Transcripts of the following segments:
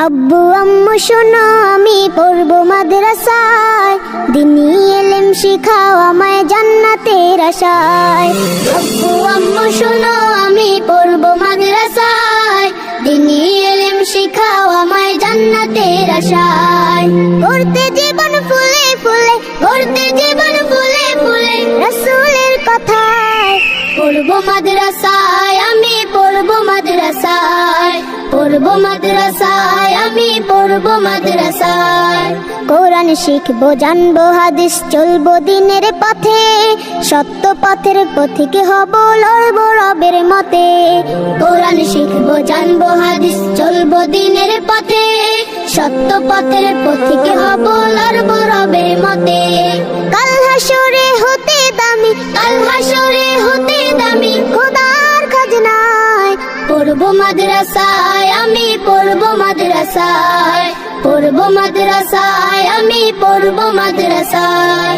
আব্বু আম্মু শোনো আমি পড়বো মাদ্রাসায়, দিনী ইলম শিখাও আমায় জান্নাতের আশায়। আব্বু আম্মু শোনো আমি পড়বো মাদ্রাসায়, দিনী ইলম শিখাও আমায় জান্নাতের আশায়। করতে জীবন ফুলে ফুলে, করতে জীবন ফুলে ফুলে রাসূলের কথায়। পড়বো মাদ্রাসায় আমি পড়বো মাদ্রাসায়, পড়বো মাদ্রাসায় আমি পড়বো মাদ্রাসায়। কোরআন শিখবো জানবো হাদিস চলবো দিনের পথে, সত্য পথের পথিক হব লড়বো রবের মতে। কোরআন শিখবো জানবো হাদিস চলবো দিনের পথে, সত্য পথের পথিক হব লড়বো রবের মতে। কাল হাসরে হতে দামি, কাল হাসরে হতে দামি খোদার খাজনায়। পড়বো মাদ্রাসায় আমি পড়বো মাদ্রাসায়, পড়বো মাদ্রাসায় আমি পড়বো মাদ্রাসায়।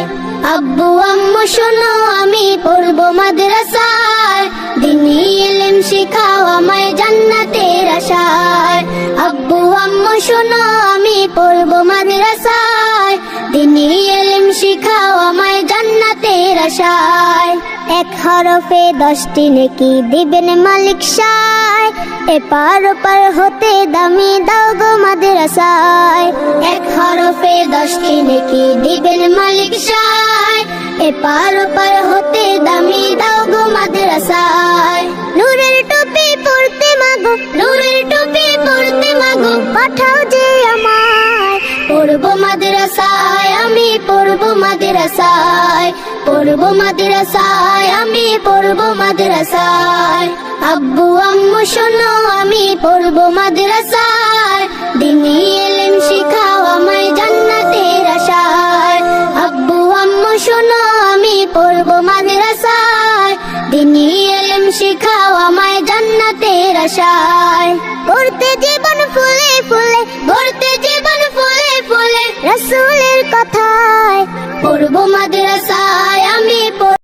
আব্বু আম্মু শোনো আমি পড়বো মাদ্রাসায়, দিনী ইলম শিখাও আমায় জান্নাতের আশায়। আব্বু আম্মু শোনো আমি পড়বো মাদ্রাসায়, দিনী ইলম শিখাও আমায় জান্নাতের আশায়। এক হরফে 10টি নেকি দিবেন মালিক সায়, এপার ওপার হতে দামি দাও গো মাদ্রাসায়। এক হরফে 10টি নেকি দিবেন মালিক সায়, এপার ওপার হতে দামি দাও গো মাদ্রাসায়। নূরের টুপি পরতে মাগো, নূরের টুপি পরতে মাগো পাঠাও যে আমায়। পড়বো মাদ্রাসায় আমি পড়বো মাদ্রাসায়, পড়বো মাদ্রাসায় আমি পড়বো মাদ্রাসায়। আব্বু আম্মু শোনো আমি পড়বো মাদ্রাসায়, দিনী ইলম শিখাও আমায় জান্নাতের আশায়। আব্বু আম্মু শোনো আমি পড়বো মাদ্রাসায়, দিনী ইলম শিখাও আমায় জান্নাতের আশায়। করতে জীবন ফুলে ফুলে, করতে